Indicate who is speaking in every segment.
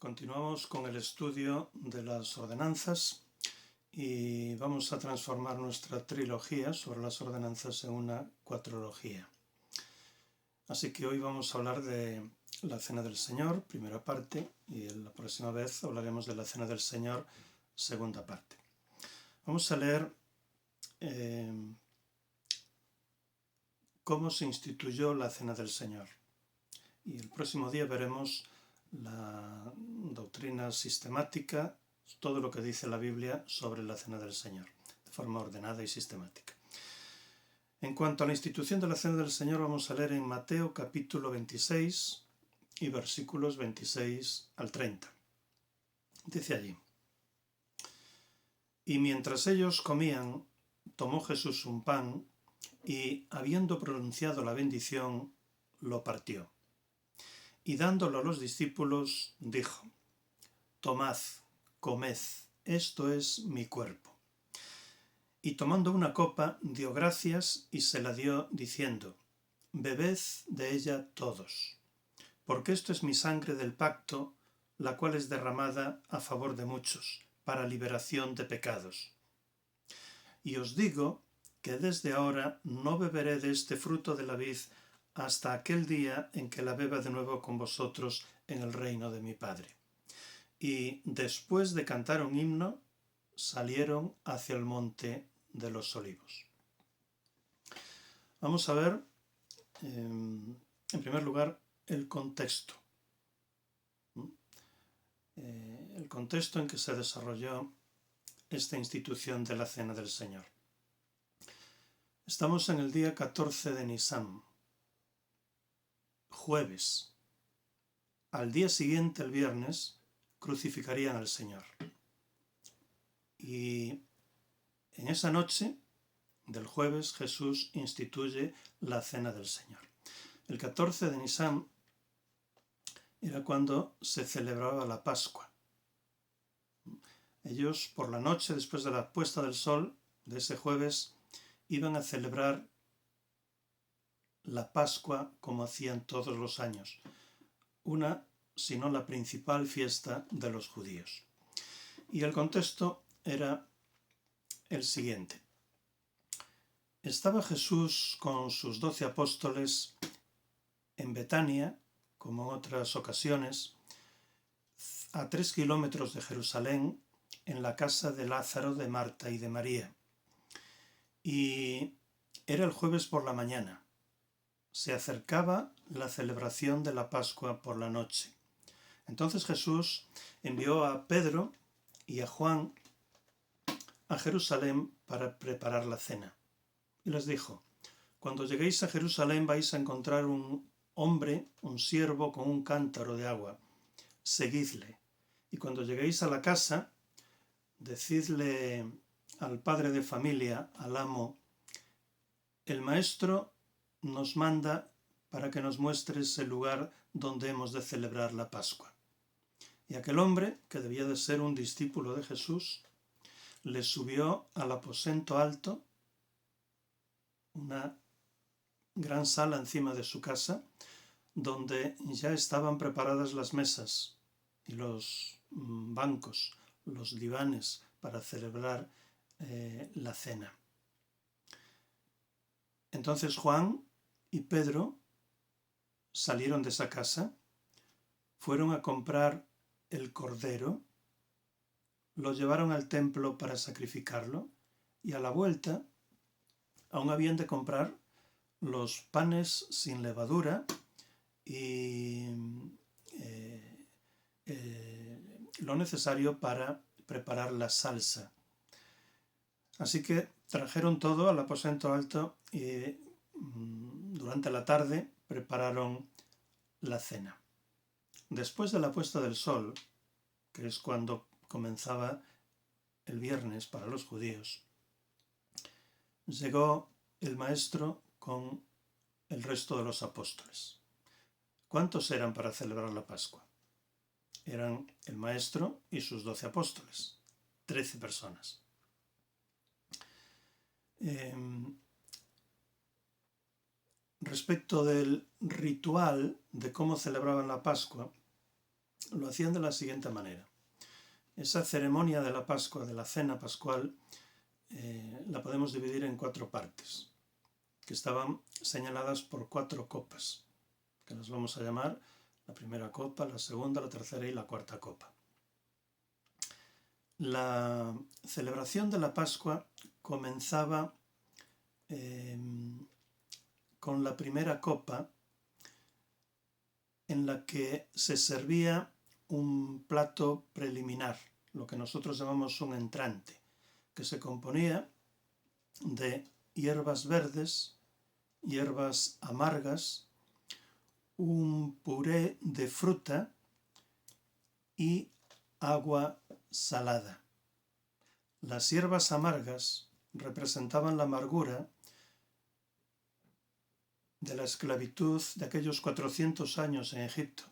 Speaker 1: Continuamos con el estudio de las ordenanzas y vamos a transformar nuestra trilogía sobre las ordenanzas en una cuatrología. Así que hoy vamos a hablar de la Cena del Señor, primera parte, y la próxima vez hablaremos de la Cena del Señor, segunda parte. Vamos a leer cómo se instituyó la Cena del Señor. Y el próximo día veremos la doctrina sistemática, todo lo que dice la Biblia sobre la Cena del Señor, de forma ordenada y sistemática. En cuanto a la institución de la Cena del Señor, vamos a leer en Mateo capítulo 26 y versículos 26 al 30. Dice allí: Y mientras ellos comían, tomó Jesús un pan y, habiendo pronunciado la bendición, lo partió. Y dándolo a los discípulos, dijo: Tomad, comed, esto es mi cuerpo. Y tomando una copa, dio gracias y se la dio, diciendo: Bebed de ella todos, porque esto es mi sangre del pacto, la cual es derramada a favor de muchos, para liberación de pecados. Y os digo que desde ahora no beberé de este fruto de la vid hasta aquel día en que la beba de nuevo con vosotros en el reino de mi Padre. Y después de cantar un himno, salieron hacia el monte de los Olivos. Vamos a ver, en primer lugar, el contexto. El contexto en que se desarrolló esta institución de la Cena del Señor. Estamos en el día 14 de Nisan, jueves. Al día siguiente, el viernes, crucificarían al Señor. Y en esa noche del jueves Jesús instituye la Cena del Señor. El 14 de Nisan era cuando se celebraba la Pascua. Ellos por la noche, después de la puesta del sol de ese jueves, iban a celebrar la Pascua como hacían todos los años, una, si no la principal fiesta de los judíos. Y el contexto era el siguiente. Estaba Jesús con sus 12 apóstoles en Betania, como en otras ocasiones, a 3 kilómetros de Jerusalén, en la casa de Lázaro, de Marta y de María. Y era el jueves por la mañana. Se acercaba la celebración de la Pascua por la noche. Entonces Jesús envió a Pedro y a Juan a Jerusalén para preparar la cena. Y les dijo: Cuando lleguéis a Jerusalén vais a encontrar un hombre, un siervo con un cántaro de agua. Seguidle. Y cuando lleguéis a la casa, decidle al padre de familia, al amo: el maestro nos manda para que nos muestres el lugar donde hemos de celebrar la Pascua. Y aquel hombre, que debía de ser un discípulo de Jesús, le subió al aposento alto, una gran sala encima de su casa, donde ya estaban preparadas las mesas y los bancos, los divanes para celebrar la cena. Entonces Juan y Pedro salieron de esa casa, fueron a comprar el cordero, lo llevaron al templo para sacrificarlo y a la vuelta aún habían de comprar los panes sin levadura y lo necesario para preparar la salsa. Así que trajeron todo al aposento alto y durante la tarde prepararon la cena. Después de la puesta del sol, que es cuando comenzaba el viernes para los judíos, llegó el maestro con el resto de los apóstoles. ¿Cuántos eran para celebrar la Pascua? Eran el maestro y sus 12 apóstoles, 13 personas. Respecto del ritual de cómo celebraban la Pascua, lo hacían de la siguiente manera. Esa ceremonia de la Pascua, de la cena pascual, la podemos dividir en 4 partes, que estaban señaladas por 4 copas, que las vamos a llamar la primera copa, la segunda, la tercera y la cuarta copa. La celebración de la Pascua comenzaba con la primera copa, en la que se servía un plato preliminar, lo que nosotros llamamos un entrante, que se componía de hierbas verdes, hierbas amargas, un puré de fruta y agua salada. Las hierbas amargas representaban la amargura de la esclavitud de aquellos 400 años en Egipto,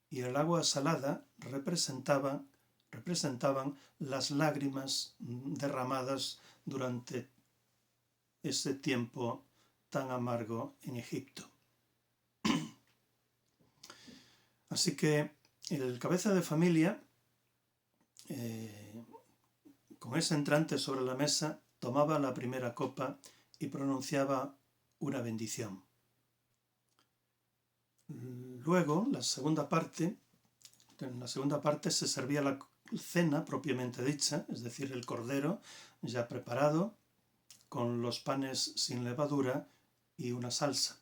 Speaker 1: y el agua salada representaban las lágrimas derramadas durante ese tiempo tan amargo en Egipto. Así que el cabeza de familia, con ese entrante sobre la mesa, tomaba la primera copa y pronunciaba una bendición. Luego, en la segunda parte se servía la cena propiamente dicha, es decir, el cordero ya preparado, con los panes sin levadura y una salsa.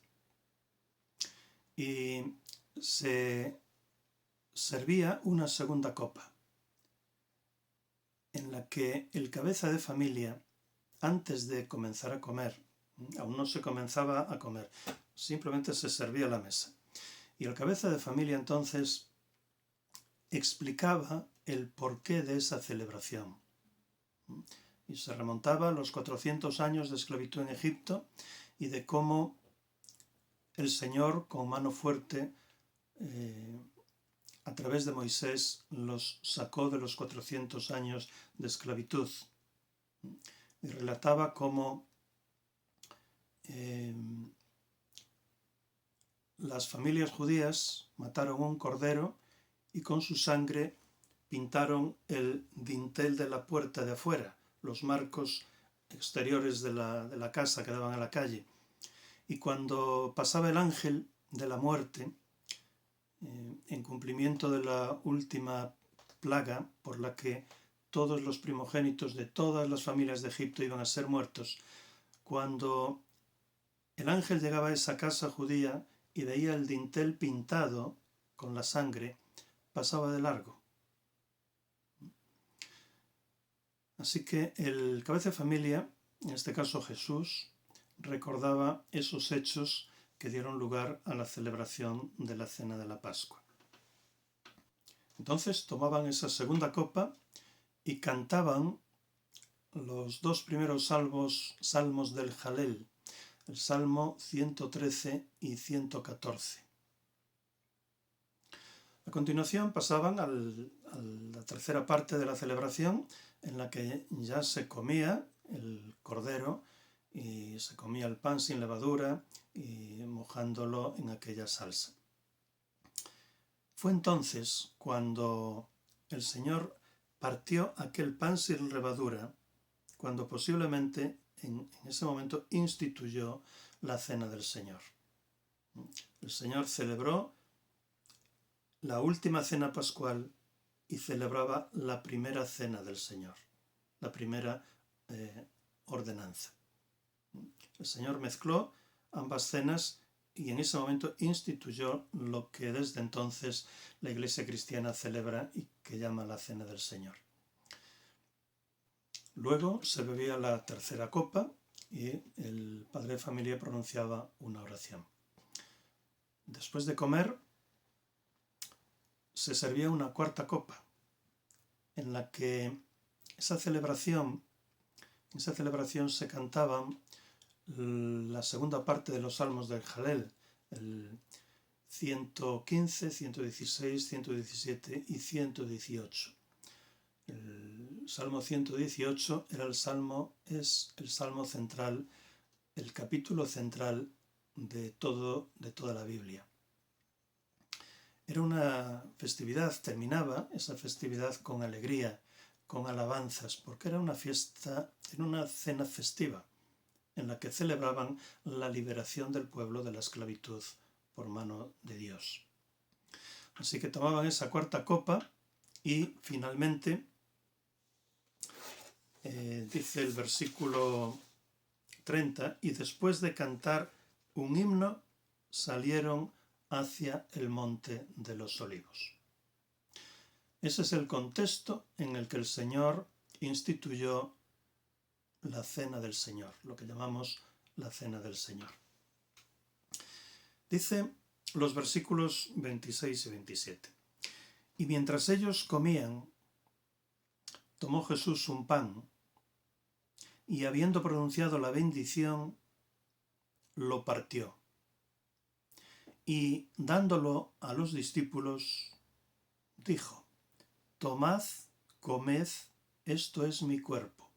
Speaker 1: Y se servía una segunda copa, en la que el cabeza de familia, antes de comenzar a comer, aún no se comenzaba a comer, simplemente se servía la mesa. Y el cabeza de familia entonces explicaba el porqué de esa celebración. Y se remontaba a los 400 años de esclavitud en Egipto y de cómo el Señor, con mano fuerte, a través de Moisés, los sacó de los 400 años de esclavitud. Y relataba cómo las familias judías mataron un cordero y con su sangre pintaron el dintel de la puerta de afuera, los marcos exteriores de la casa que daban a la calle. Y cuando pasaba el ángel de la muerte, en cumplimiento de la última plaga por la que todos los primogénitos de todas las familias de Egipto iban a ser muertos, cuando el ángel llegaba a esa casa judía y veía el dintel pintado con la sangre, pasaba de largo. Así que el cabeza de familia, en este caso Jesús, recordaba esos hechos que dieron lugar a la celebración de la cena de la Pascua. Entonces tomaban esa segunda copa y cantaban los 2 primeros salmos del Jalel, el Salmo 113 y 114. A continuación pasaban a la tercera parte de la celebración, en la que ya se comía el cordero y se comía el pan sin levadura y mojándolo en aquella salsa. Fue entonces cuando el Señor partió aquel pan sin levadura, cuando posiblemente en ese momento instituyó la cena del Señor. El Señor celebró la última cena pascual y celebraba la primera cena del Señor, la primera ordenanza. El Señor mezcló ambas cenas y en ese momento instituyó lo que desde entonces la Iglesia cristiana celebra y que llama la cena del Señor. Luego se bebía la tercera copa y el padre de familia pronunciaba una oración. Después de comer, se servía una cuarta copa, en la que esa celebración se cantaban la segunda parte de los salmos del Jalel, el 115, 116, 117 y 118. El Salmo 118 es el salmo central, el capítulo central de toda la Biblia. Era una festividad, terminaba esa festividad con alegría, con alabanzas, porque era una fiesta, era una cena festiva en la que celebraban la liberación del pueblo de la esclavitud por mano de Dios. Así que tomaban esa cuarta copa y finalmente, dice el versículo 30, y después de cantar un himno salieron hacia el monte de los olivos. Ese es el contexto en el que el Señor instituyó la cena del Señor, lo que llamamos la cena del Señor. Dice los versículos 26 y 27. Y mientras ellos comían, tomó Jesús un pan y habiendo pronunciado la bendición, lo partió. Y dándolo a los discípulos, dijo: Tomad, comed, esto es mi cuerpo.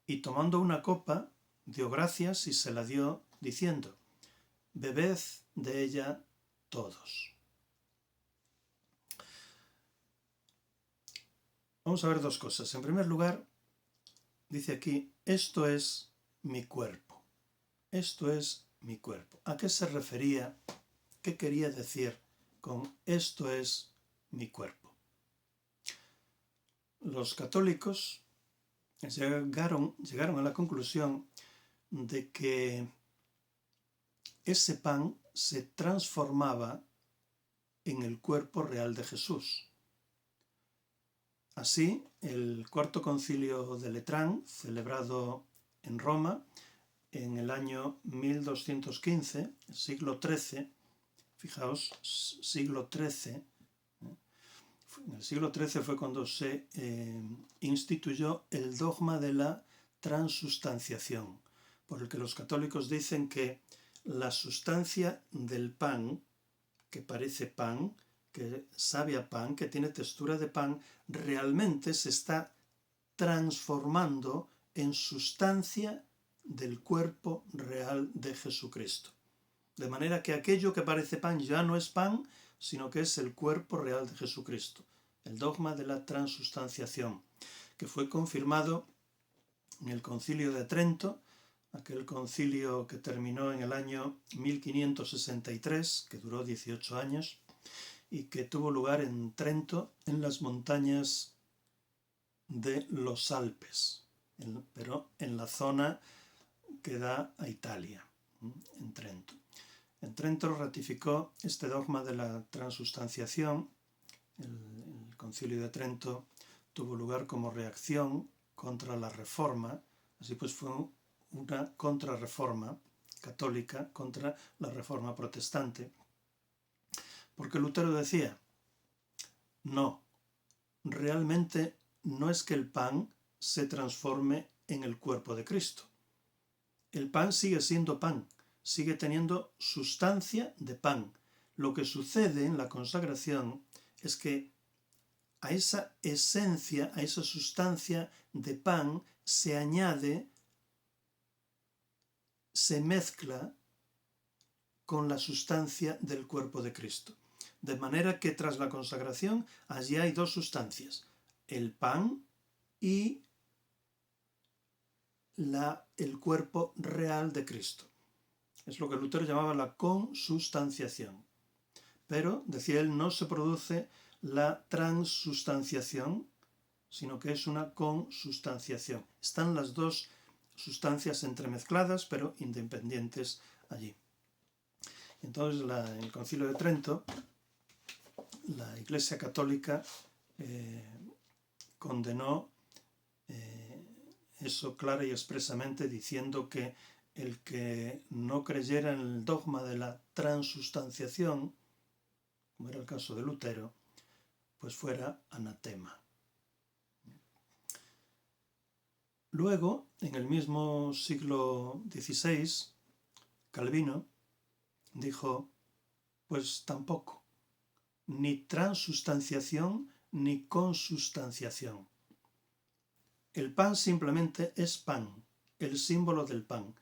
Speaker 1: Y tomando una copa, dio gracias y se la dio, diciendo: Bebed de ella todos. Vamos a ver dos cosas. En primer lugar, dice aquí: esto es mi cuerpo. Esto es mi cuerpo. ¿A qué se refería? ¿Qué quería decir con esto es mi cuerpo? Los católicos llegaron a la conclusión de que ese pan se transformaba en el cuerpo real de Jesús. Así, el Cuarto Concilio de Letrán, celebrado en Roma en el año 1215, siglo XIII, fijaos, siglo XIII, en el siglo XIII fue cuando se instituyó el dogma de la transustanciación, por el que los católicos dicen que la sustancia del pan, que parece pan, que sabe a pan, que tiene textura de pan, realmente se está transformando en sustancia del cuerpo real de Jesucristo. De manera que aquello que parece pan ya no es pan, sino que es el cuerpo real de Jesucristo. El dogma de la transustanciación, que fue confirmado en el Concilio de Trento, aquel concilio que terminó en el año 1563, que duró 18 años, y que tuvo lugar en Trento, en las montañas de los Alpes, pero en la zona que da a Italia, en Trento. En Trento ratificó este dogma de la transustanciación. El Concilio de Trento tuvo lugar como reacción contra la Reforma, así pues fue una contrarreforma católica contra la Reforma protestante, porque Lutero decía: no, realmente no es que el pan se transforme en el cuerpo de Cristo. El pan sigue siendo pan, sigue teniendo sustancia de pan. Lo que sucede en la consagración es que a esa esencia, a esa sustancia de pan se añade, se mezcla con la sustancia del cuerpo de Cristo. De manera que tras la consagración allí hay dos sustancias: el pan y el cuerpo real de Cristo. Es lo que Lutero llamaba la consustanciación. Pero, decía él, no se produce la transustanciación, sino que es una consustanciación. Están las dos sustancias entremezcladas, pero independientes allí. Entonces, en el Concilio de Trento, la Iglesia Católica condenó eso clara y expresamente, diciendo que el que no creyera en el dogma de la transustanciación, como era el caso de Lutero, pues fuera anatema. Luego, en el mismo siglo XVI, Calvino dijo: pues tampoco, ni transustanciación ni consustanciación. El pan simplemente es pan, el símbolo del pan.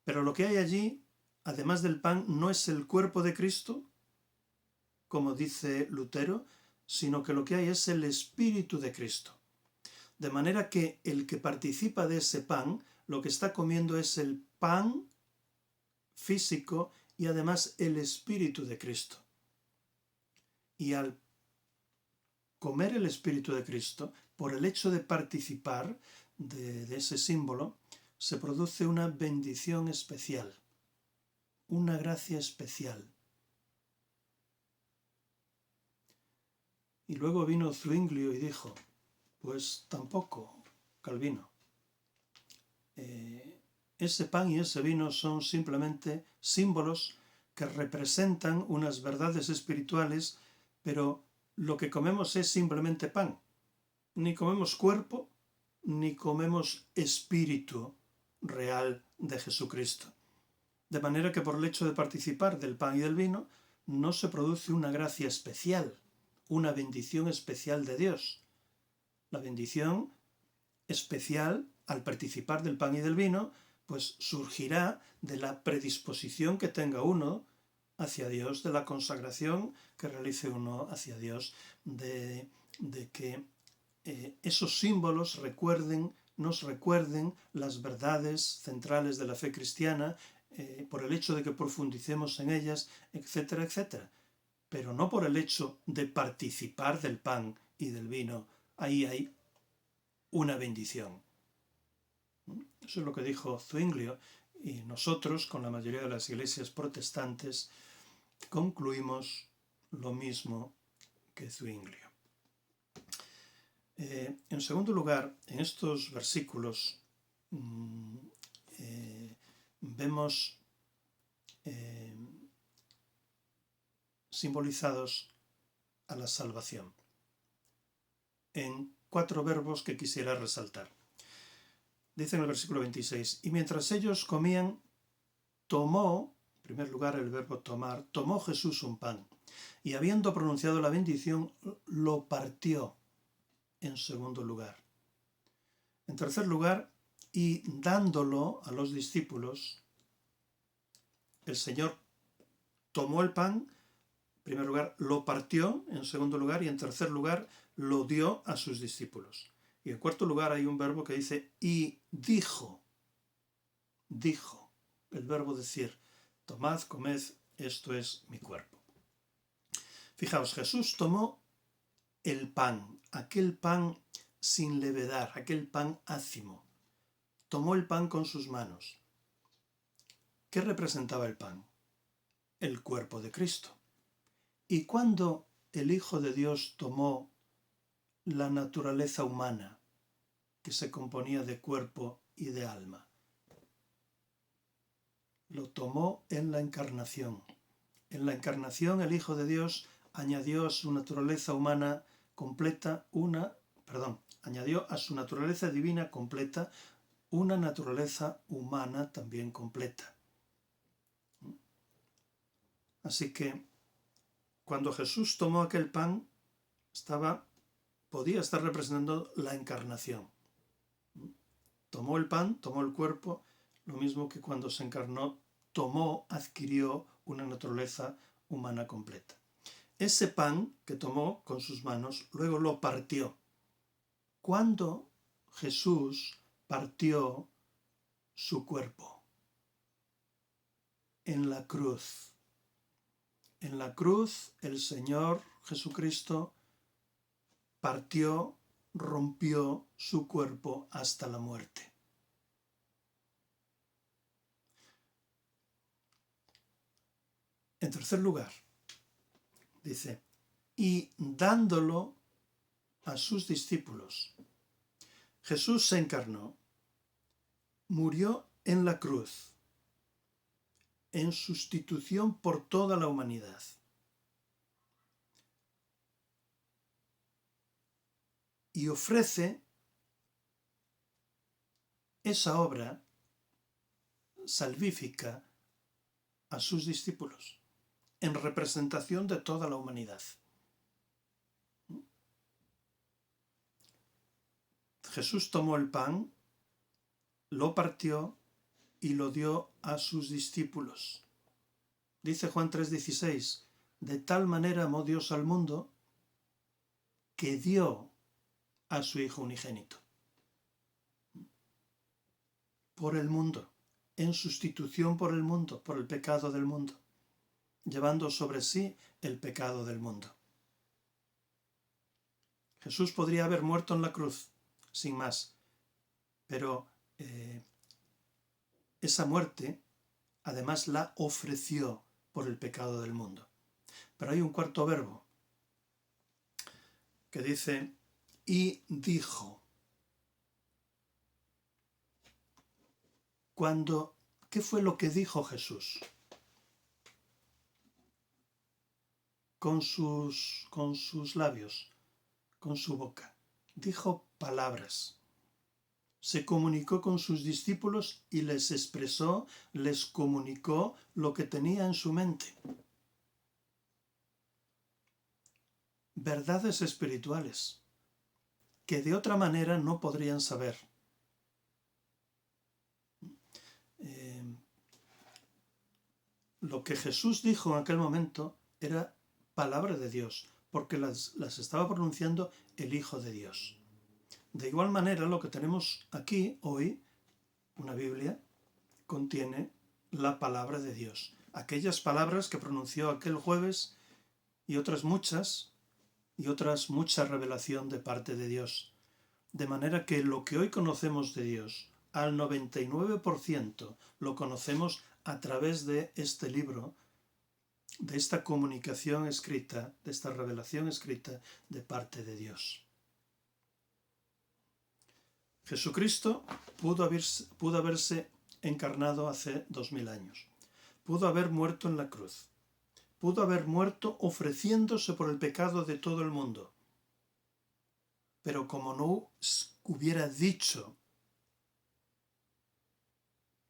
Speaker 1: Pero lo que hay allí, además del pan, no es el cuerpo de Cristo, como dice Lutero, sino que lo que hay es el Espíritu de Cristo. De manera que el que participa de ese pan, lo que está comiendo es el pan físico y además el Espíritu de Cristo. Y al comer el Espíritu de Cristo, por el hecho de participar de ese símbolo, se produce una bendición especial, una gracia especial. Y luego vino Zwinglio y dijo, pues tampoco, Calvino. Ese pan y ese vino son simplemente símbolos que representan unas verdades espirituales, pero lo que comemos es simplemente pan. Ni comemos cuerpo, ni comemos espíritu real de Jesucristo. De manera que por el hecho de participar del pan y del vino, no se produce una gracia especial, una bendición especial de Dios. La bendición especial al participar del pan y del vino, pues surgirá de la predisposición que tenga uno hacia Dios, de la consagración que realice uno hacia Dios, de que esos símbolos nos recuerden las verdades centrales de la fe cristiana, por el hecho de que profundicemos en ellas, etcétera, etcétera. Pero no por el hecho de participar del pan y del vino. Ahí hay una bendición. Eso es lo que dijo Zwinglio, y nosotros, con la mayoría de las iglesias protestantes, concluimos lo mismo que Zwinglio. En segundo lugar, en estos versículos vemos simbolizados a la salvación en 4 verbos que quisiera resaltar. Dice en el versículo 26, y mientras ellos comían, tomó, en primer lugar el verbo tomar, tomó Jesús un pan, y habiendo pronunciado la bendición, lo partió. En segundo lugar. En tercer lugar, y dándolo a los discípulos, el Señor tomó el pan, en primer lugar lo partió, en segundo lugar, y en tercer lugar lo dio a sus discípulos. Y en cuarto lugar hay un verbo que dice, y dijo, el verbo decir, tomad, comed, esto es mi cuerpo. Fijaos, Jesús tomó el pan, aquel pan sin levedar, aquel pan ácimo. Tomó el pan con sus manos. ¿Qué representaba el pan? El cuerpo de Cristo. Y cuando el Hijo de Dios tomó la naturaleza humana, que se componía de cuerpo y de alma, lo tomó en la encarnación. En la encarnación el Hijo de Dios añadió a su naturaleza humana completa añadió a su naturaleza divina completa una naturaleza humana también completa. Así que cuando Jesús tomó aquel pan, podía estar representando la encarnación. Tomó el pan, tomó el cuerpo, lo mismo que cuando se encarnó, adquirió una naturaleza humana completa. Ese pan que tomó con sus manos, luego lo partió. Cuando Jesús partió su cuerpo en la cruz. En la cruz el Señor Jesucristo rompió su cuerpo hasta la muerte. En tercer lugar, dice, y dándolo a sus discípulos. Jesús se encarnó, murió en la cruz, en sustitución por toda la humanidad. Y ofrece esa obra salvífica a sus discípulos, en representación de toda la humanidad. Jesús tomó el pan, lo partió y lo dio a sus discípulos. Dice Juan 3:16, De tal manera amó Dios al mundo que dio a su Hijo unigénito. Por el mundo, en sustitución por el mundo, por el pecado del mundo, llevando sobre sí el pecado del mundo. Jesús podría haber muerto en la cruz, sin más, pero esa muerte además la ofreció por el pecado del mundo. Pero hay un cuarto verbo que dice, y dijo. ¿Qué fue lo que dijo Jesús? Con sus labios, con su boca. Dijo palabras. Se comunicó con sus discípulos y les expresó, les comunicó lo que tenía en su mente. Verdades espirituales que de otra manera no podrían saber. Lo que Jesús dijo en aquel momento era palabra de Dios, porque las estaba pronunciando el Hijo de Dios. De igual manera, lo que tenemos aquí hoy, una Biblia, contiene la palabra de Dios. Aquellas palabras que pronunció aquel jueves y otras mucha revelación de parte de Dios. De manera que lo que hoy conocemos de Dios, al 99% lo conocemos a través de este libro, de esta comunicación escrita, de esta revelación escrita de parte de Dios. Jesucristo pudo haberse encarnado hace 2000 años. Pudo haber muerto en la cruz. Pudo haber muerto ofreciéndose por el pecado de todo el mundo. Pero como no hubiera dicho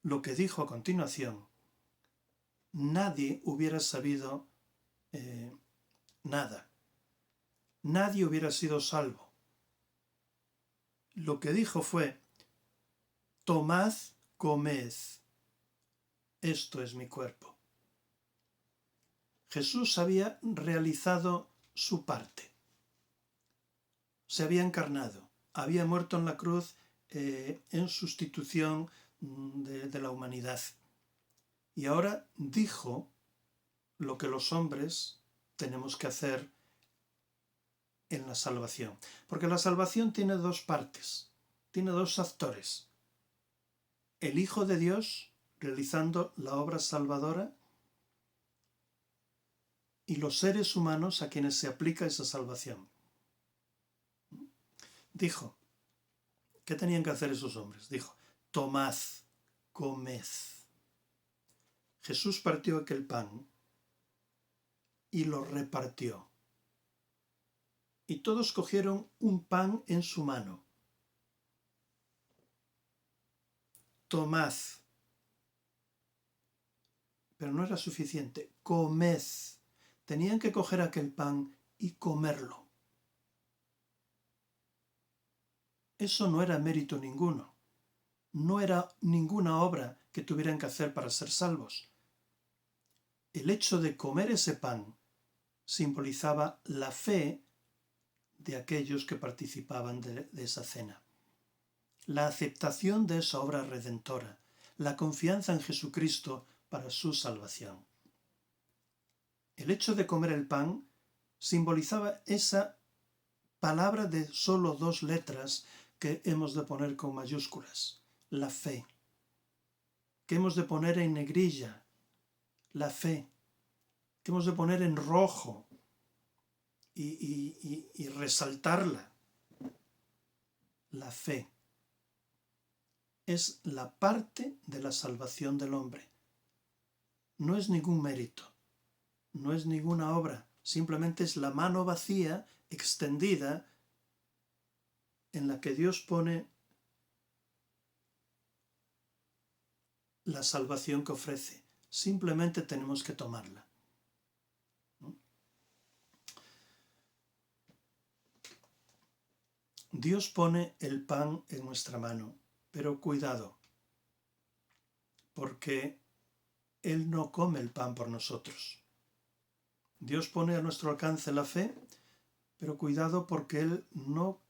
Speaker 1: lo que dijo a continuación, nadie hubiera sabido nada. Nadie hubiera sido salvo. Lo que dijo fue, tomad, comed, esto es mi cuerpo. Jesús había realizado su parte. Se había encarnado, había muerto en la cruz en sustitución de la humanidad. Y ahora dijo lo que los hombres tenemos que hacer en la salvación. Porque la salvación tiene dos partes, tiene dos actores. El Hijo de Dios realizando la obra salvadora y los seres humanos a quienes se aplica esa salvación. Dijo, ¿qué tenían que hacer esos hombres? Dijo, tomad, comed. Jesús partió aquel pan y lo repartió. Y todos cogieron un pan en su mano. Tomad. Pero no era suficiente. Comed. Tenían que coger aquel pan y comerlo. Eso no era mérito ninguno. No era ninguna obra que tuvieran que hacer para ser salvos. El hecho de comer ese pan simbolizaba la fe de aquellos que participaban de esa cena. La aceptación de esa obra redentora, la confianza en Jesucristo para su salvación. El hecho de comer el pan simbolizaba esa palabra de solo 2 letras que hemos de poner con mayúsculas, la fe, que hemos de poner en negrilla, la fe, que hemos de poner en rojo y resaltarla. La fe es la parte de la salvación del hombre. No es ningún mérito, no es ninguna obra, simplemente es la mano vacía, extendida, en la que Dios pone la salvación que ofrece. Simplemente tenemos que tomarla. Dios pone el pan en nuestra mano, pero cuidado, porque Él no come el pan por nosotros. Dios pone a nuestro alcance la fe, pero cuidado porque Él no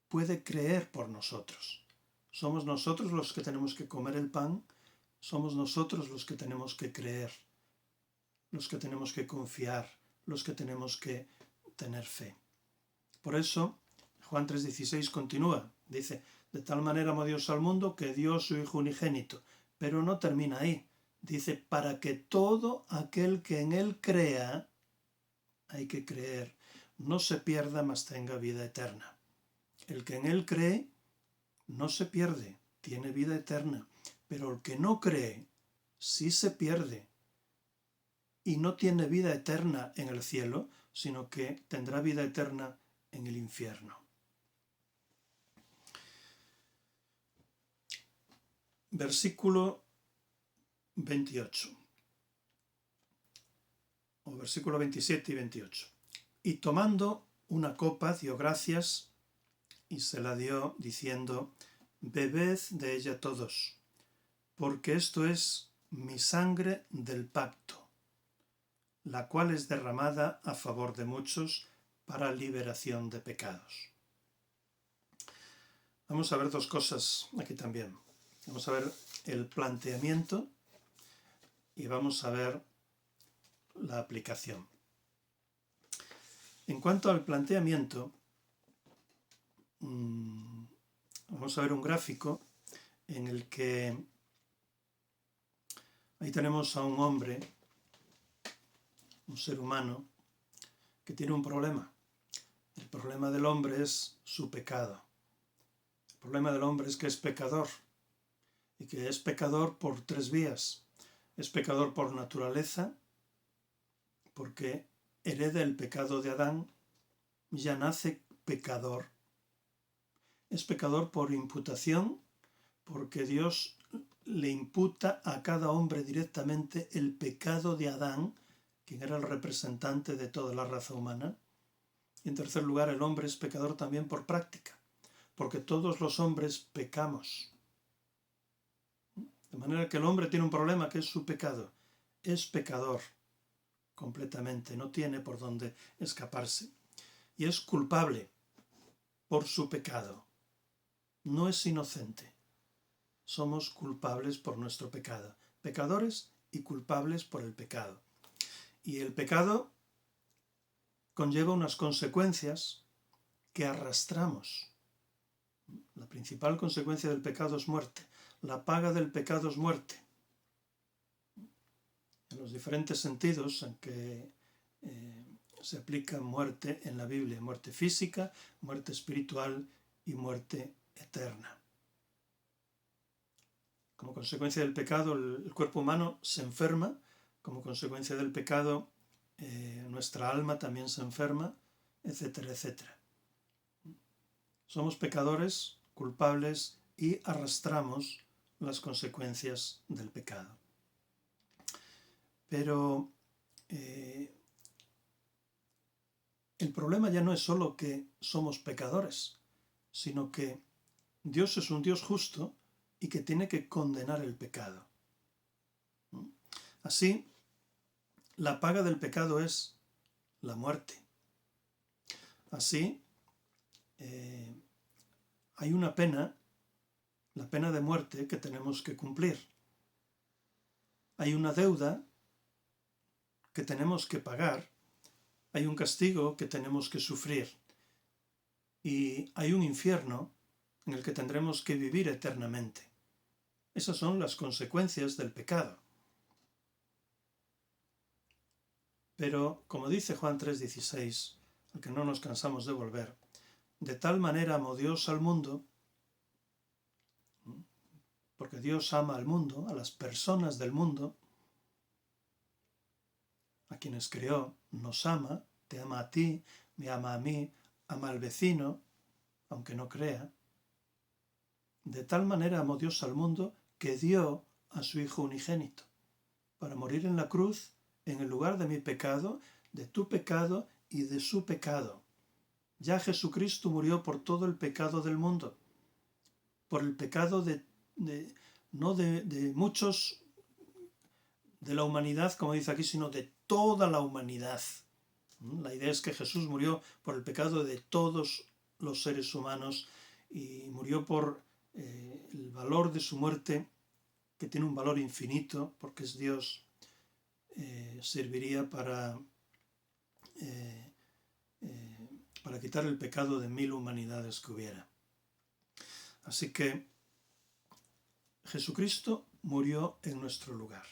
Speaker 1: puede creer por nosotros. Somos nosotros los que tenemos que comer el pan, somos nosotros los que tenemos que creer, los que tenemos que confiar, los que tenemos que tener fe. Por eso, Juan 3:16 continúa, dice, de tal manera amó Dios al mundo que dio su Hijo unigénito, pero no termina ahí. Dice, para que todo aquel que en Él crea, hay que creer, no se pierda, mas tenga vida eterna. El que en Él cree, no se pierde, tiene vida eterna, pero el que no cree, sí se pierde y no tiene vida eterna en el cielo, sino que tendrá vida eterna en el infierno. Versículo 28, o versículo 27 y 28. Y tomando una copa dio gracias y se la dio diciendo, bebed de ella todos, porque esto es mi sangre del pacto, la cual es derramada a favor de muchos para liberación de pecados. Vamos a ver dos cosas aquí también. Vamos a ver el planteamiento y vamos a ver la aplicación. En cuanto al planteamiento, vamos a ver un gráfico en el que ahí tenemos a un hombre, un ser humano, que tiene un problema. El problema del hombre es su pecado. El problema del hombre es que es pecador, y que es pecador por tres vías. Es pecador por naturaleza, porque hereda el pecado de Adán, ya nace pecador. Es pecador por imputación, porque Dios le imputa a cada hombre directamente el pecado de Adán, quien era el representante de toda la raza humana. Y en tercer lugar, el hombre es pecador también por práctica, porque todos los hombres pecamos. De manera que el hombre tiene un problema que es su pecado. Es pecador completamente, no tiene por dónde escaparse. Y es culpable por su pecado. No es inocente. Somos culpables por nuestro pecado. Pecadores y culpables por el pecado. Y el pecado conlleva unas consecuencias que arrastramos. La principal consecuencia del pecado es muerte. La paga del pecado es muerte. En los diferentes sentidos en que se aplica muerte en la Biblia, muerte física, muerte espiritual y muerte eterna. Como consecuencia del pecado, el cuerpo humano se enferma, como consecuencia del pecado, nuestra alma también se enferma, etcétera, etcétera. Somos pecadores, culpables y arrastramos las consecuencias del pecado. Pero el problema ya no es solo que somos pecadores, sino que Dios es un Dios justo y que tiene que condenar el pecado. Así, la paga del pecado es la muerte. Así, hay una pena, la pena de muerte que tenemos que cumplir. Hay una deuda que tenemos que pagar, hay un castigo que tenemos que sufrir y hay un infierno en el que tendremos que vivir eternamente. Esas son las consecuencias del pecado. Pero, como dice Juan 3:16, al que no nos cansamos de volver, de tal manera amó Dios al mundo, porque Dios ama al mundo, a las personas del mundo, a quienes creó, nos ama, te ama a ti, me ama a mí, ama al vecino, aunque no crea. De tal manera amó Dios al mundo que dio a su Hijo unigénito, para morir en la cruz en el lugar de mi pecado, de tu pecado y de su pecado. Ya Jesucristo murió por todo el pecado del mundo, por el pecado no de muchos de la humanidad, como dice aquí, sino de toda la humanidad. La idea es que Jesús murió por el pecado de todos los seres humanos y murió por el valor de su muerte, que tiene un valor infinito, porque es Dios, serviría para quitar el pecado de 1000 humanidades que hubiera. Así que Jesucristo murió en nuestro lugar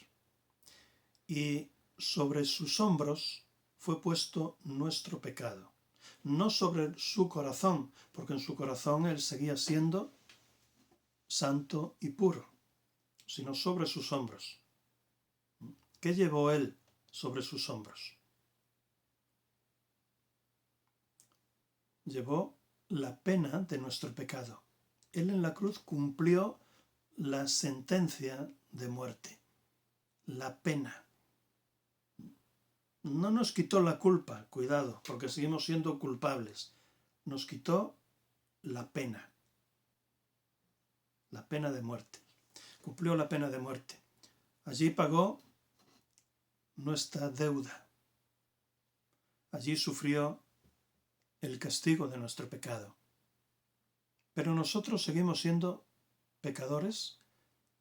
Speaker 1: y sobre sus hombros fue puesto nuestro pecado, no sobre su corazón, porque en su corazón él seguía siendo santo y puro, sino sobre sus hombros. ¿Qué llevó él sobre sus hombros? Llevó la pena de nuestro pecado. Él en la cruz cumplió la sentencia de muerte, la pena. No nos quitó la culpa, cuidado, porque seguimos siendo culpables. Nos quitó la pena de muerte. Cumplió la pena de muerte. Allí pagó nuestra deuda. Allí sufrió el castigo de nuestro pecado. Pero nosotros seguimos siendo pecadores,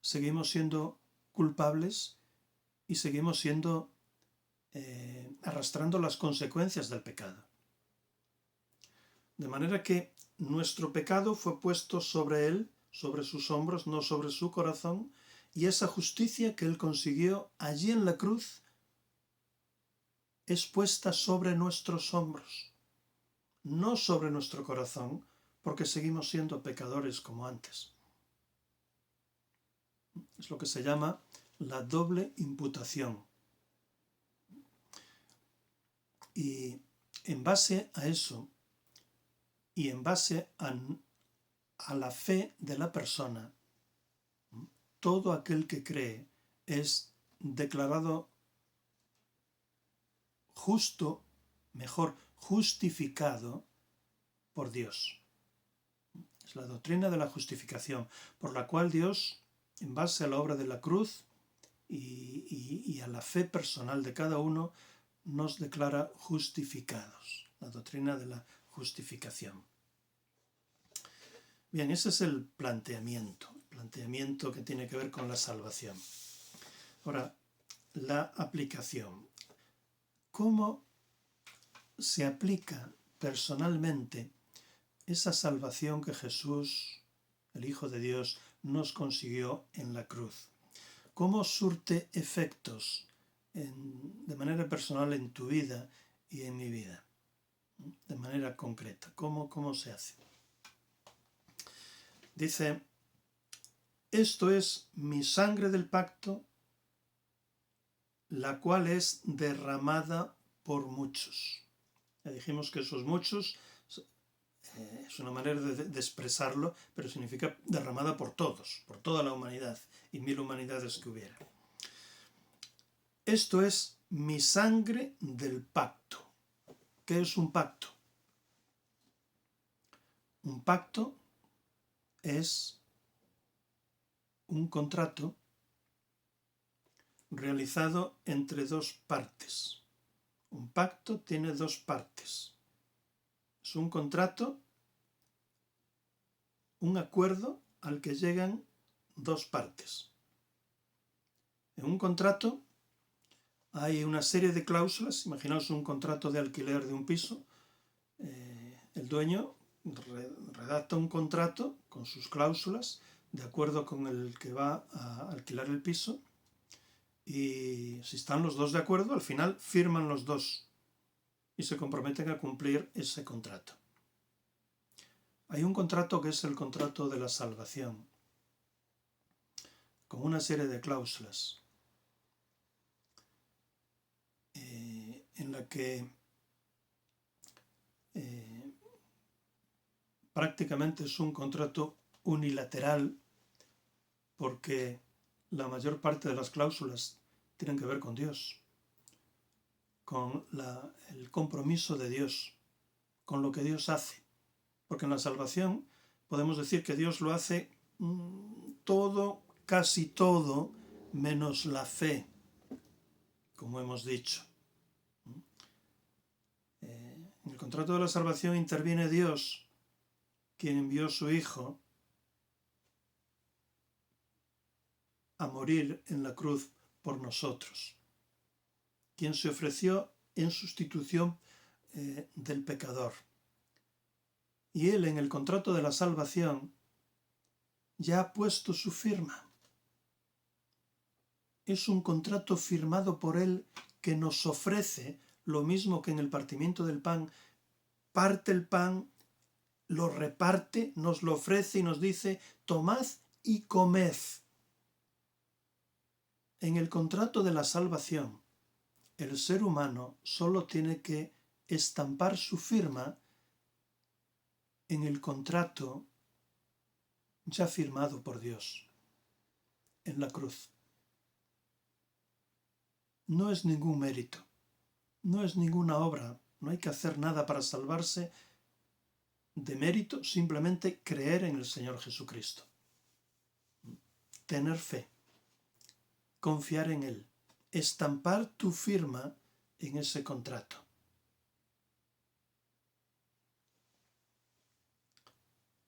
Speaker 1: seguimos siendo culpables y seguimos siendo arrastrando las consecuencias del pecado. De manera que nuestro pecado fue puesto sobre él, sobre sus hombros, no sobre su corazón, y esa justicia que él consiguió allí en la cruz es puesta sobre nuestros hombros, no sobre nuestro corazón, porque seguimos siendo pecadores como antes. Es lo que se llama la doble imputación. Y en base a eso, y en base a la fe de la persona, todo aquel que cree es declarado justo, mejor, justificado por Dios. Es la doctrina de la justificación, por la cual Dios, en base a la obra de la cruz y a la fe personal de cada uno, nos declara justificados. La doctrina de la justificación. Bien, ese es el planteamiento que tiene que ver con la salvación. Ahora, la aplicación. ¿Cómo se aplica personalmente esa salvación que Jesús, el Hijo de Dios, nos consiguió en la cruz? ¿Cómo surte efectos de manera personal en tu vida y en mi vida? De manera concreta. ¿Cómo se hace? Dice, esto es mi sangre del pacto, la cual es derramada por muchos. Ya dijimos que esos muchos es una manera de expresarlo, pero significa derramada por todos, por toda la humanidad y 1000 humanidades que hubiera. Esto es mi sangre del pacto. ¿Qué es un pacto? Un pacto es un contrato realizado entre dos partes. Un pacto tiene dos partes. Es un contrato, un acuerdo al que llegan dos partes. En un contrato hay una serie de cláusulas. Imaginaos un contrato de alquiler de un piso. El dueño redacta un contrato con sus cláusulas de acuerdo con el que va a alquilar el piso, y si están los dos de acuerdo, al final firman los dos y se comprometen a cumplir ese contrato. Hay un contrato que es el contrato de la salvación, con una serie de cláusulas en la que prácticamente es un contrato unilateral, porque la mayor parte de las cláusulas tienen que ver con Dios, con el compromiso de Dios, con lo que Dios hace. Porque en la salvación podemos decir que Dios lo hace todo, casi todo, menos la fe. como hemos dicho. En el contrato de la salvación interviene Dios, quien envió a su Hijo a morir en la cruz por nosotros, quien se ofreció en sustitución del pecador. Y Él en el contrato de la salvación ya ha puesto su firma. Es un contrato firmado por Él que nos ofrece lo mismo que en el partimiento del pan. Parte el pan, lo reparte, nos lo ofrece y nos dice: tomad y comed. En el contrato de la salvación, el ser humano solo tiene que estampar su firma en el contrato ya firmado por Dios en la cruz. No es ningún mérito, no es ninguna obra, no hay que hacer nada para salvarse de mérito, simplemente creer en el Señor Jesucristo. Tener fe, confiar en Él, estampar tu firma en ese contrato.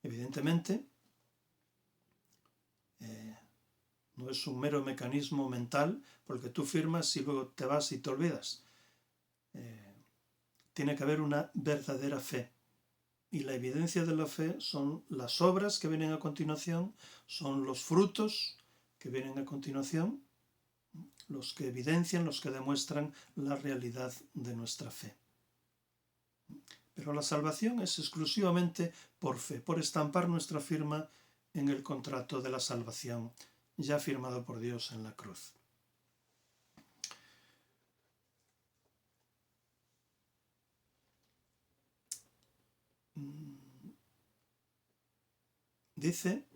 Speaker 1: Evidentemente, no es un mero mecanismo mental, porque tú firmas y luego te vas y te olvidas. Tiene que haber una verdadera fe. Y la evidencia de la fe son las obras que vienen a continuación, son los frutos que vienen a continuación, los que evidencian, los que demuestran la realidad de nuestra fe. Pero la salvación es exclusivamente por fe, por estampar nuestra firma en el contrato de la salvación ya firmado por Dios en la cruz. Dice,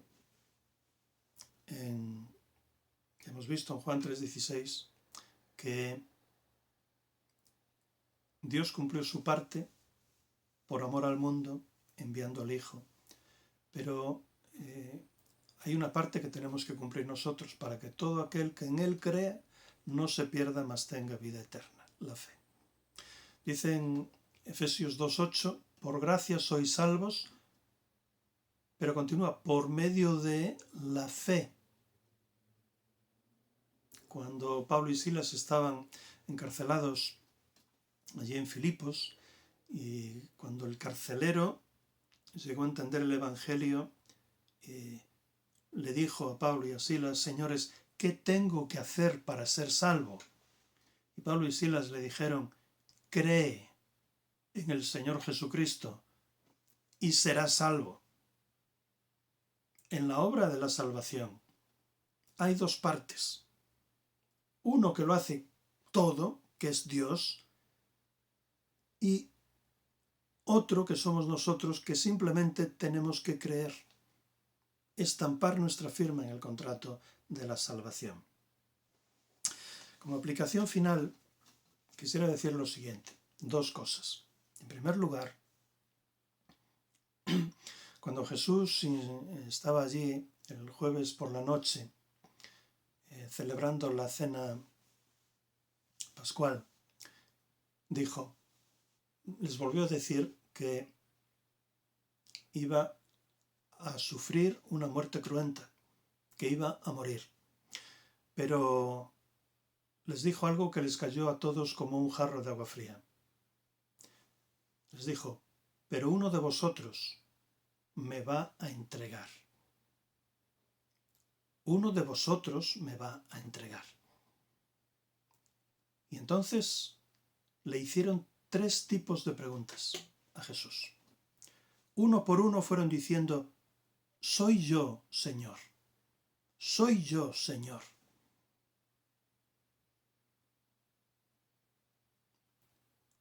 Speaker 1: que hemos visto en Juan 3:16, que Dios cumplió su parte por amor al mundo enviando al Hijo, pero hay una parte que tenemos que cumplir nosotros para que todo aquel que en Él crea no se pierda, mas tenga vida eterna, la fe. Dice en Efesios 2:8, por gracia sois salvos, pero continúa, por medio de la fe. Cuando Pablo y Silas estaban encarcelados allí en Filipos, y cuando el carcelero llegó a entender el Evangelio, le dijo a Pablo y a Silas: señores, ¿qué tengo que hacer para ser salvo? Y Pablo y Silas le dijeron: cree en el Señor Jesucristo y serás salvo. En la obra de la salvación hay dos partes. Uno que lo hace todo, que es Dios, y otro que somos nosotros, que simplemente tenemos que creer, estampar nuestra firma en el contrato de la salvación. Como aplicación final, quisiera decir lo siguiente, dos cosas. En primer lugar, cuando Jesús estaba allí el jueves por la noche, celebrando la cena pascual, les volvió a decir que iba a sufrir una muerte cruenta, que iba a morir. Pero les dijo algo que les cayó a todos como un jarro de agua fría. Les dijo: pero uno de vosotros me va a entregar. Uno de vosotros me va a entregar. Y entonces le hicieron tres tipos de preguntas a Jesús. Uno por uno fueron diciendo: soy yo, Señor. Soy yo, Señor.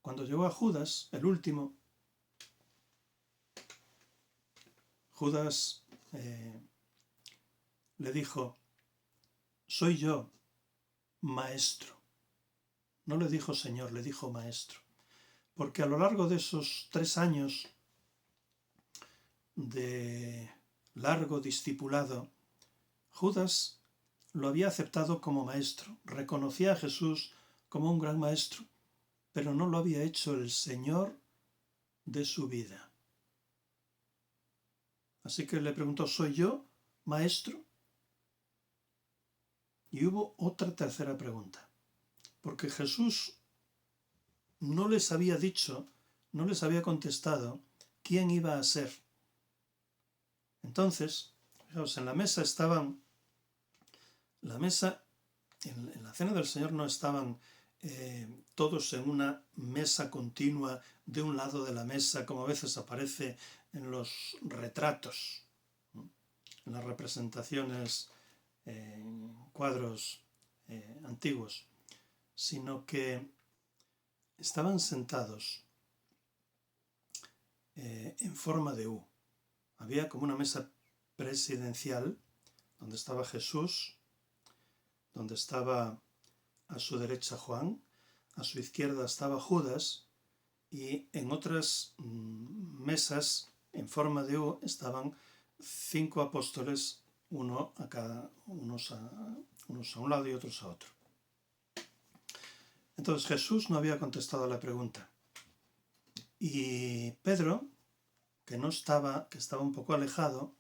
Speaker 1: Cuando llegó a Judas, el último, Judas le dijo: soy yo, maestro. No le dijo Señor, le dijo maestro. Porque a lo largo de esos 3 años de largo discipulado, Judas lo había aceptado como maestro, reconocía a Jesús como un gran maestro, pero no lo había hecho el Señor de su vida. Así que le preguntó, ¿soy yo maestro? Y hubo otra tercera pregunta, porque Jesús no les había dicho, no les había contestado quién iba a ser. Entonces, fijaos, en la mesa estaban, en la cena del Señor no estaban todos en una mesa continua de un lado de la mesa, como a veces aparece en los retratos, en las representaciones, en cuadros antiguos, sino que estaban sentados en forma de U. Había como una mesa presidencial donde estaba Jesús, donde estaba a su derecha Juan, a su izquierda estaba Judas, y en otras mesas en forma de U estaban 5 apóstoles, unos a un lado y otros a otro. Entonces Jesús no había contestado a la pregunta. Y Pedro, que estaba un poco alejado,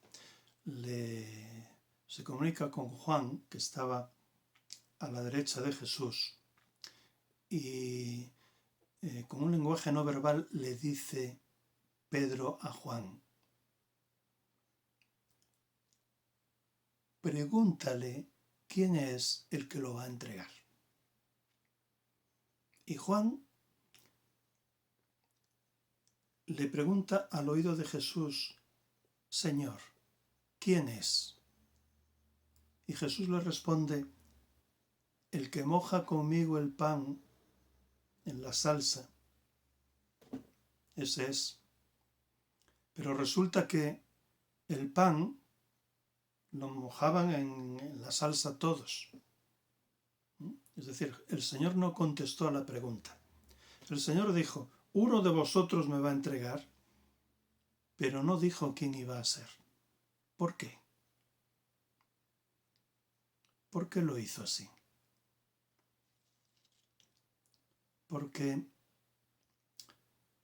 Speaker 1: se comunica con Juan, que estaba a la derecha de Jesús, y con un lenguaje no verbal le dice Pedro a Juan, pregúntale quién es el que lo va a entregar. Y Juan le pregunta al oído de Jesús, Señor, ¿quién es? Y Jesús le responde, el que moja conmigo el pan en la salsa, ese es. Pero resulta que el pan lo mojaban en la salsa todos. Es decir, el Señor no contestó a la pregunta. El Señor dijo, uno de vosotros me va a entregar, pero no dijo quién iba a ser. ¿Por qué? ¿Por qué lo hizo así? Porque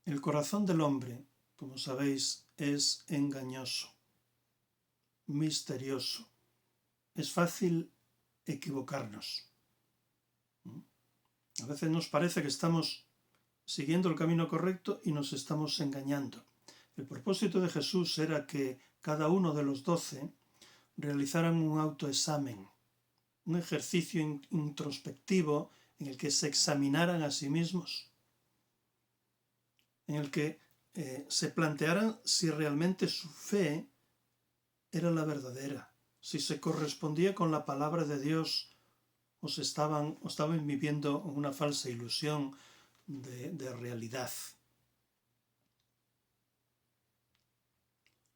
Speaker 1: el corazón del hombre, como sabéis, es engañoso, misterioso. Es fácil equivocarnos. A veces nos parece que estamos siguiendo el camino correcto y nos estamos engañando. El propósito de Jesús era que cada uno de los 12 realizaran un autoexamen, un ejercicio introspectivo en el que se examinaran a sí mismos, en el que se plantearan si realmente su fe era la verdadera, si se correspondía con la palabra de Dios o estaban viviendo una falsa ilusión de realidad.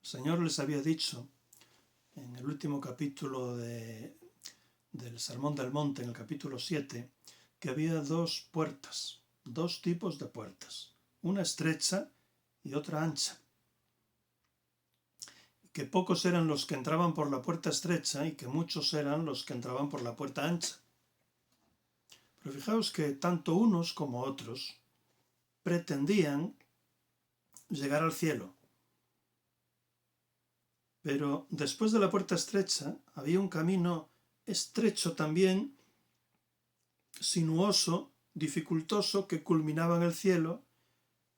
Speaker 1: El Señor les había dicho en el último capítulo del Sermón del Monte, en el capítulo 7, que había 2 puertas, 2 tipos de puertas, una estrecha y otra ancha. Que pocos eran los que entraban por la puerta estrecha y que muchos eran los que entraban por la puerta ancha. Pero fijaos que tanto unos como otros pretendían llegar al cielo. Pero después de la puerta estrecha había un camino estrecho también, sinuoso, dificultoso, que culminaba en el cielo,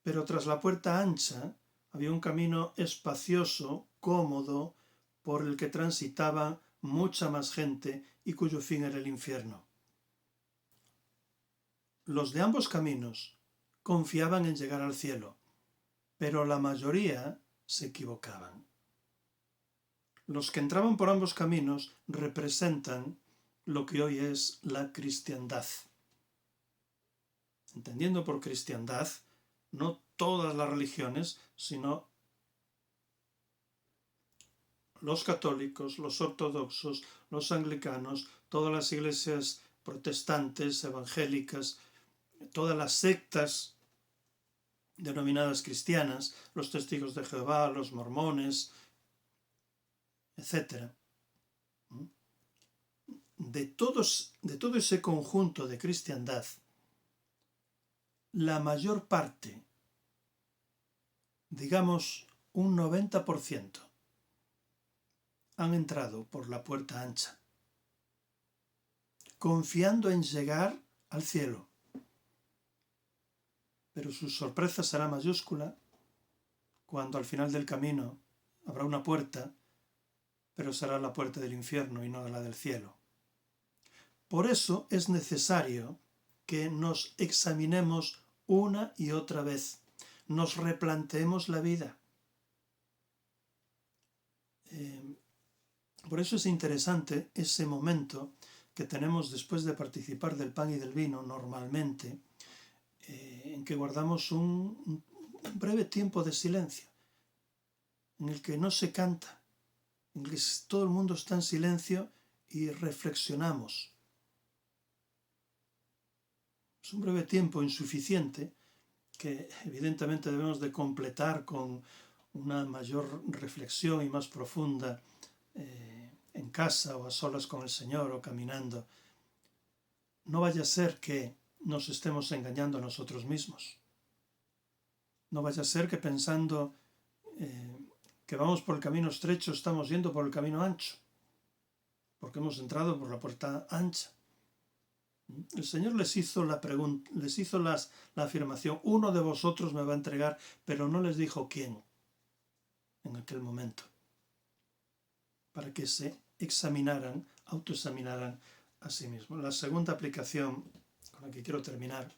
Speaker 1: pero tras la puerta ancha había un camino espacioso, cómodo, por el que transitaba mucha más gente y cuyo fin era el infierno. Los de ambos caminos confiaban en llegar al cielo, pero la mayoría se equivocaban. Los que entraban por ambos caminos representan lo que hoy es la cristiandad. Entendiendo por cristiandad no todas las religiones, sino los católicos, los ortodoxos, los anglicanos, todas las iglesias protestantes, evangélicas, todas las sectas denominadas cristianas, los testigos de Jehová, los mormones, etc. De todo ese conjunto de cristiandad, la mayor parte, digamos un 90%, han entrado por la puerta ancha, confiando en llegar al cielo. Pero su sorpresa será mayúscula cuando al final del camino habrá una puerta, pero será la puerta del infierno y no la del cielo. Por eso es necesario que nos examinemos una y otra vez, nos replanteemos la vida. Por eso es interesante ese momento que tenemos después de participar del pan y del vino normalmente, en que guardamos un breve tiempo de silencio, en el que no se canta, en el que todo el mundo está en silencio y reflexionamos. Es un breve tiempo insuficiente que evidentemente debemos de completar con una mayor reflexión y más profunda en casa o a solas con el Señor o caminando. No vaya a ser que nos estemos engañando a nosotros mismos. No vaya a ser que pensando que vamos por el camino estrecho estamos yendo por el camino ancho, porque hemos entrado por la puerta ancha. El Señor les hizo la pregunta, les hizo la afirmación: uno de vosotros me va a entregar, pero no les dijo quién en aquel momento, para que se examinaran, autoexaminaran a sí mismos. La segunda aplicación con la que quiero terminar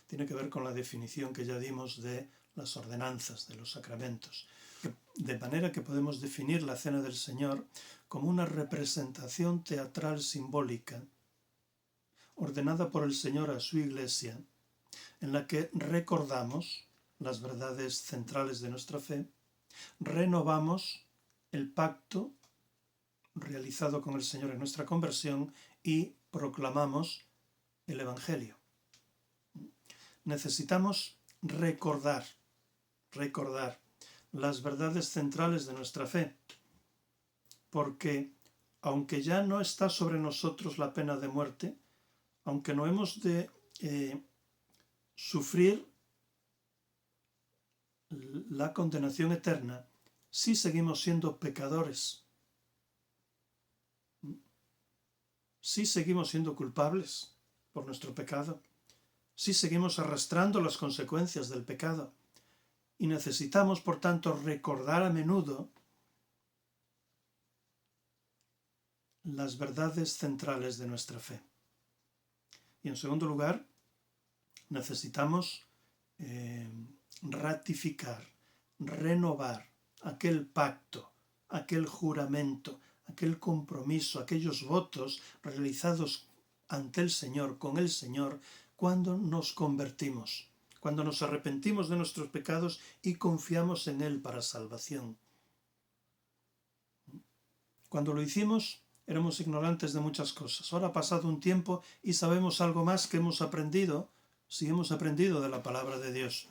Speaker 1: tiene que ver con la definición que ya dimos de las ordenanzas, de los sacramentos, de manera que podemos definir la Cena del Señor como una representación teatral simbólica ordenada por el Señor a su Iglesia, en la que recordamos las verdades centrales de nuestra fe, renovamos el pacto realizado con el Señor en nuestra conversión y proclamamos el Evangelio. Necesitamos recordar las verdades centrales de nuestra fe, porque aunque ya no está sobre nosotros la pena de muerte, aunque no hemos de sufrir la condenación eterna, sí seguimos siendo pecadores, sí seguimos siendo culpables por nuestro pecado, sí seguimos arrastrando las consecuencias del pecado, y necesitamos, por tanto, recordar a menudo las verdades centrales de nuestra fe. Y en segundo lugar, necesitamos ratificar, renovar aquel pacto, aquel juramento, aquel compromiso, aquellos votos realizados ante el Señor, con el Señor, cuando nos convertimos, cuando nos arrepentimos de nuestros pecados y confiamos en Él para salvación. Cuando lo hicimos, éramos ignorantes de muchas cosas. Ahora ha pasado un tiempo y sabemos algo más que hemos aprendido, si hemos aprendido de la palabra de Dios.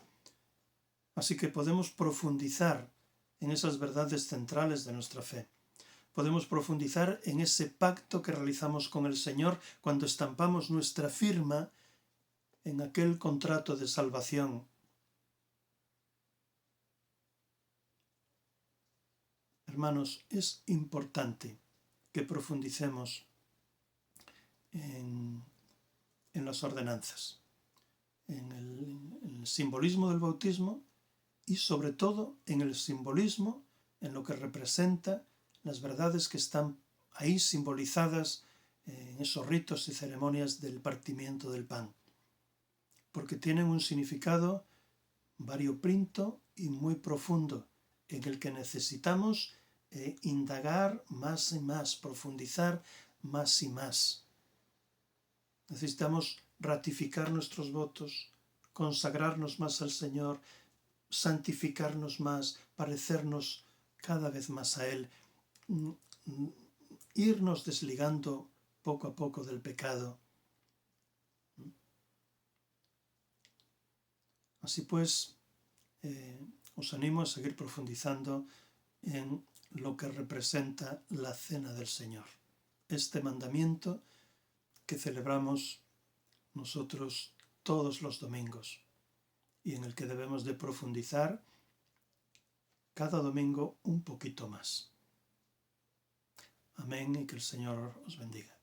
Speaker 1: Así que podemos profundizar en esas verdades centrales de nuestra fe. Podemos profundizar en ese pacto que realizamos con el Señor cuando estampamos nuestra firma en aquel contrato de salvación. Hermanos, es importante que profundicemos en las ordenanzas, en el simbolismo del bautismo y sobre todo en el simbolismo, en lo que representa las verdades que están ahí simbolizadas en esos ritos y ceremonias del partimiento del pan, porque tienen un significado variopinto y muy profundo, en el que necesitamos indagar más y más, profundizar más y más. Necesitamos ratificar nuestros votos, consagrarnos más al Señor, santificarnos más, parecernos cada vez más a Él, irnos desligando poco a poco del pecado. Así pues, os animo a seguir profundizando en lo que representa la Cena del Señor, este mandamiento que celebramos nosotros todos los domingos y en el que debemos de profundizar cada domingo un poquito más. Amén y que el Señor os bendiga.